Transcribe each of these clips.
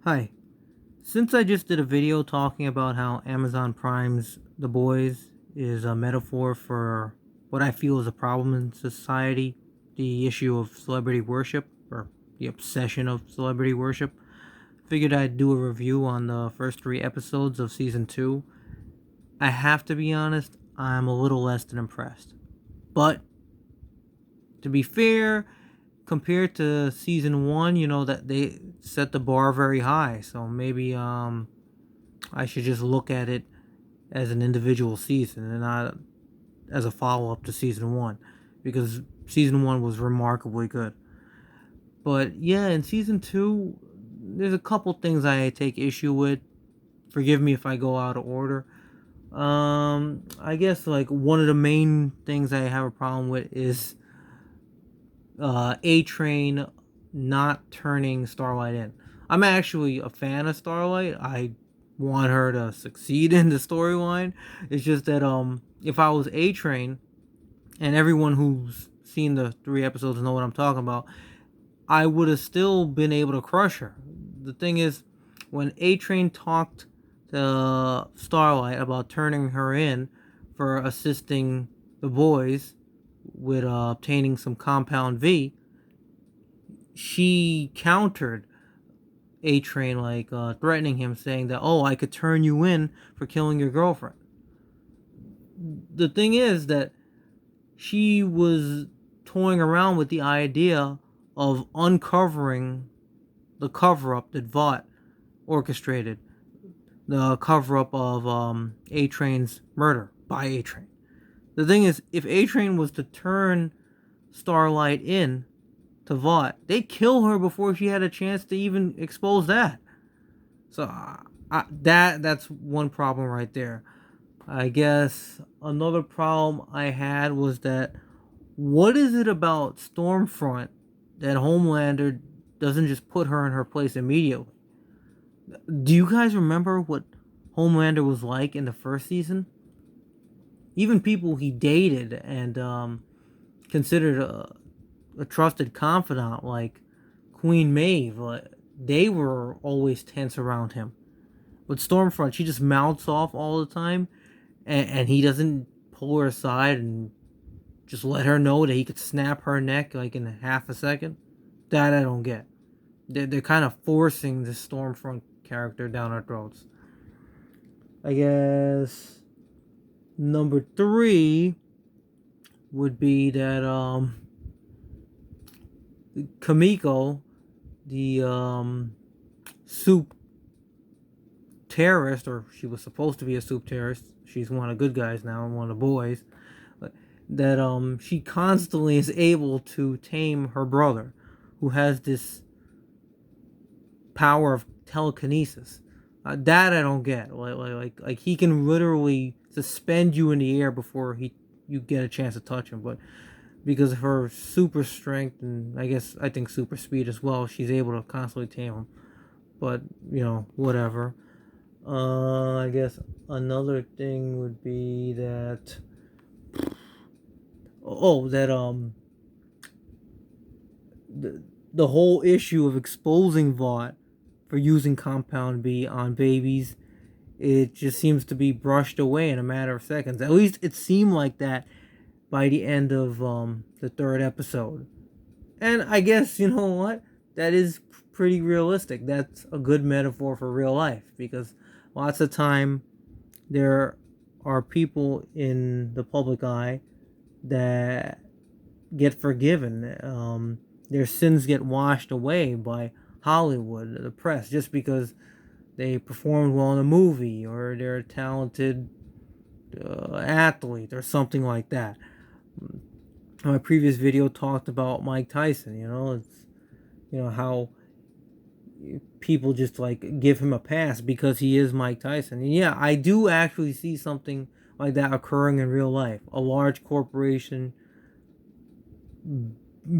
Hi. Since I just did a video talking about how Amazon Prime's The Boys is a metaphor for what I feel is a problem in society, the issue of celebrity worship, or the obsession of celebrity worship, figured I'd do a review on the first 3 episodes of season 2. I have to be honest, I'm a little less than impressed. But, to be fair, compared to season 1, that they set the bar very high, so maybe I should just look at it as an individual season and not as a follow up to season one, because season one was remarkably good. But yeah, in season two, there's a couple things I take issue with. Forgive me if I go out of order. I guess like one of the main things I have a problem with is A Train not turning Starlight in. I'm actually a fan of Starlight. I want her to succeed in the storyline. It's just that if I was A Train, and everyone who's seen the 3 episodes know what I'm talking about, I would have still been able to crush her. The thing is, when A Train talked to Starlight about turning her in for assisting the boys with obtaining some compound V, she countered A Train, like threatening him, saying that, "Oh, I could turn you in for killing your girlfriend." The thing is that she was toying around with the idea of uncovering the cover up that Vought orchestrated, the cover up of A Train's murder by A Train. The thing is, if A Train was to turn Starlight in to Vought, they'd kill her before she had a chance to even expose that. So that's one problem right there. I guess another problem I had was that, what is it about Stormfront that Homelander doesn't just put her in her place immediately? Do you guys remember what Homelander was like in the first season? Even people he dated and considered a trusted confidant, like Queen Maeve, they were always tense around him. With Stormfront, she just mouths off all the time, and he doesn't pull her aside and just let her know that he could snap her neck like in half a second. That I don't get. They're kind of forcing this Stormfront character down our throats. I guess number three would be that Kamiko, the soup terrorist, or she was supposed to be a soup terrorist. She's one of the good guys now and one of the boys. That she constantly is able to tame her brother, who has this power of telekinesis. That I don't get. Like he can literally suspend you in the air before you get a chance to touch him. But because of her super strength and I think super speed as well, she's able to constantly tame him. But whatever. I guess another thing would be that, that the whole issue of exposing Vought for using Compound B on babies, it just seems to be brushed away in a matter of seconds. At least it seemed like that by the end of the 3rd episode. And I guess, you know what? That is pretty realistic. That's a good metaphor for real life, because lots of time there are people in the public eye that get forgiven. Their sins get washed away by Hollywood, the press, just because they performed well in a movie or they're a talented athlete or something like that. My previous video talked about Mike Tyson. It's how people just like give him a pass because he is Mike Tyson. And yeah, I do actually see something like that occurring in real life. A large corporation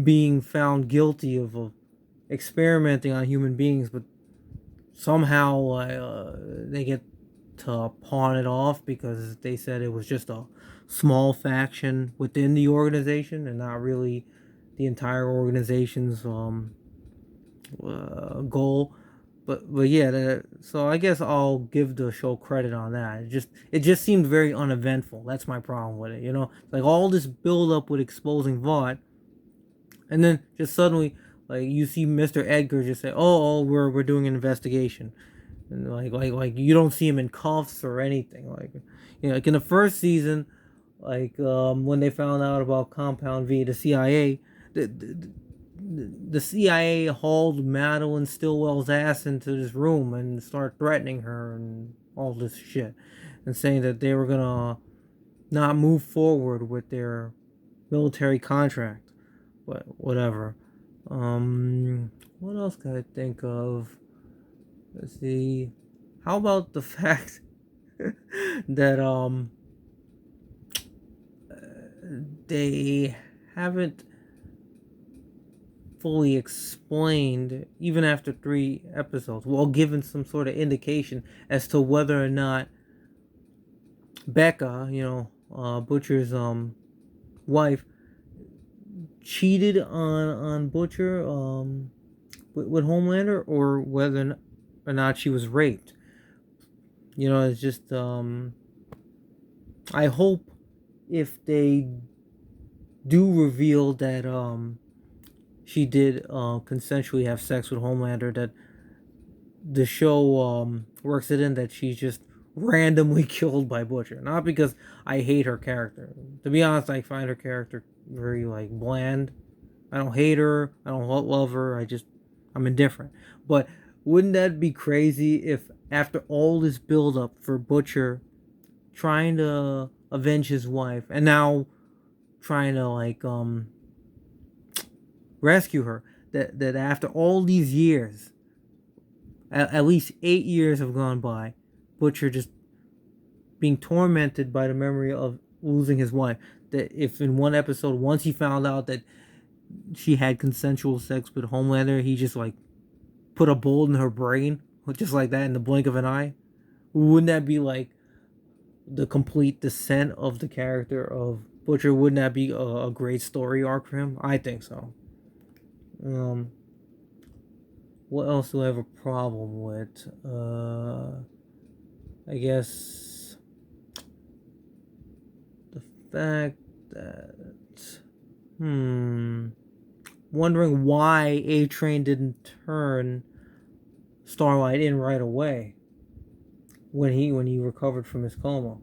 being found guilty of experimenting on human beings, but somehow they get to pawn it off because they said it was just a small faction within the organization and not really the entire organization's goal. but yeah, so I guess I'll give the show credit on that. It just seemed very uneventful. That's my problem with it. Like all this build up with exposing Vought, and then just suddenly, like you see Mr. Edgar just say, "Oh, we're doing an investigation," and like you don't see him in cuffs or anything. Like in the first season, like when they found out about Compound V, the CIA, the CIA hauled Madeline Stillwell's ass into this room and started threatening her and all this shit, and saying that they were gonna not move forward with their military contract. But whatever. What else can I think of? Let's see. How about the fact that they haven't fully explained, even after 3 episodes, well, given some sort of indication as to whether or not Becca, Butcher's wife, cheated on Butcher with Homelander, or whether or not she was raped. It's just I hope if they do reveal that she did consensually have sex with Homelander, that the show works it in that she's just randomly killed by Butcher. Not because I hate her character. To be honest, I find her character very like bland. I don't hate her. I don't love her. I'm indifferent. But wouldn't that be crazy if after all this build up for Butcher trying to avenge his wife and now trying to rescue her, that after all these years, at least 8 years have gone by, Butcher just being tormented by the memory of losing his wife. That if in one episode, once he found out that she had consensual sex with Homelander, he just put a bullet in her brain, just like that, in the blink of an eye. Wouldn't that be like the complete descent of the character of Butcher? Wouldn't that be a great story arc for him? I think so. What else do I have a problem with? I guess the fact that wondering why A-Train didn't turn Starlight in right away when he recovered from his coma.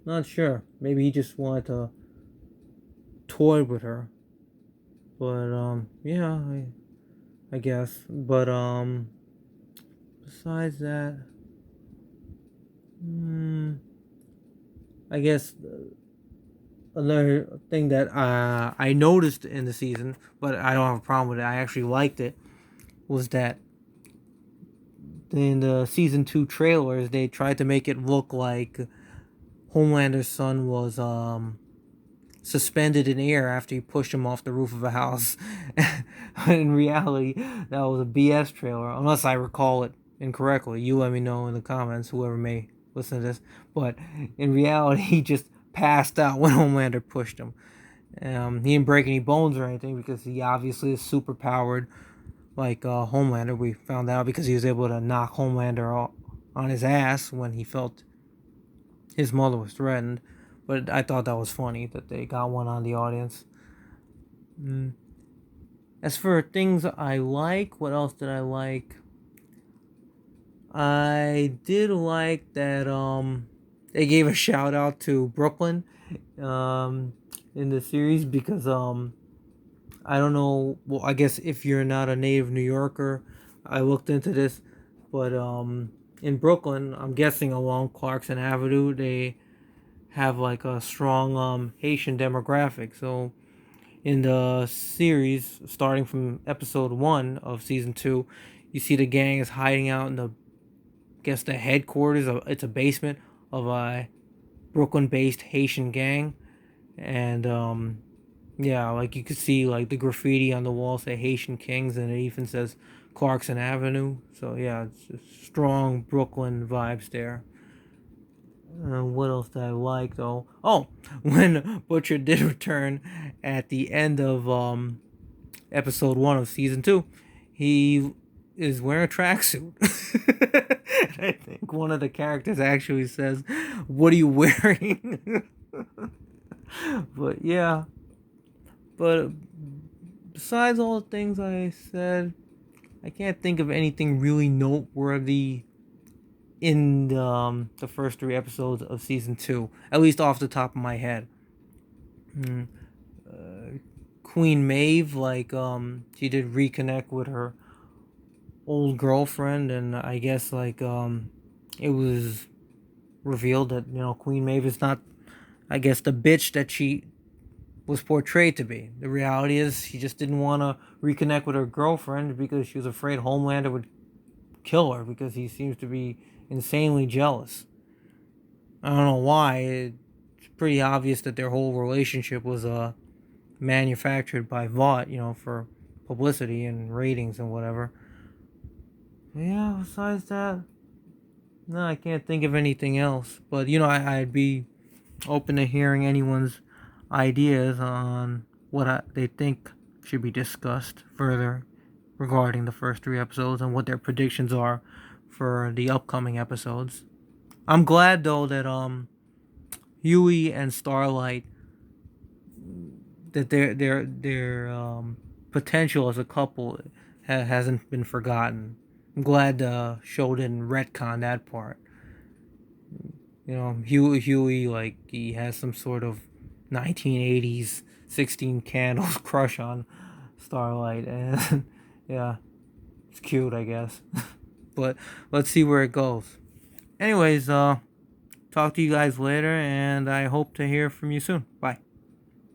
Not sure. Maybe he just wanted to toy with her. But yeah, I guess. But besides that, I guess another thing that I noticed in the season, but I don't have a problem with it, I actually liked it, was that in the season 2 trailers, they tried to make it look like Homelander's son was suspended in air after he pushed him off the roof of a house. In reality, that was a BS trailer, unless I recall it incorrectly. You let me know in the comments, whoever may listen to this. But in reality, he just passed out when Homelander pushed him. He didn't break any bones or anything because he obviously is super powered like Homelander. We found out because he was able to knock Homelander on his ass when he felt his mother was threatened. But I thought that was funny that they got one on the audience. As for things I like, what else did I like? I did like that they gave a shout out to Brooklyn in the series because I don't know, well, I guess if you're not a native New Yorker, I looked into this, but in Brooklyn, I'm guessing along Clarkson Avenue, they have like a strong Haitian demographic. So in the series, starting from episode 1 of season 2, you see the gang is hiding out in the headquarters of, it's a basement of a Brooklyn-based Haitian gang, and yeah, like you could see like the graffiti on the wall say Haitian Kings, and it even says Clarkson Avenue. So yeah, it's just strong Brooklyn vibes there. What else did I like though? Oh, when Butcher did return at the end of episode 1 of season 2, he is wearing a tracksuit. And I think one of the characters actually says, "What are you wearing?" But yeah, but besides all the things I said, I can't think of anything really noteworthy in the first 3 episodes of season 2, at least off the top of my head. Hmm. Queen Maeve, like, she did reconnect with her old girlfriend, and I guess, like, it was revealed that, Queen Maeve is not, I guess, the bitch that she was portrayed to be. The reality is she just didn't want to reconnect with her girlfriend because she was afraid Homelander would kill her because he seems to be insanely jealous. I don't know why. It's pretty obvious that their whole relationship was manufactured by Vought, for publicity and ratings and whatever. But yeah, besides that, no, I can't think of anything else. But I'd be open to hearing anyone's ideas on what they think should be discussed further regarding the first 3 episodes and what their predictions are for the upcoming episodes. I'm glad though that Huey and Starlight, that their potential as a couple hasn't been forgotten. I'm glad the show didn't retcon that part. Huey, like, he has some sort of 1980s 16 Candles crush on Starlight, and yeah, it's cute, I guess. But let's see where it goes. Anyways, talk to you guys later, and I hope to hear from you soon. Bye.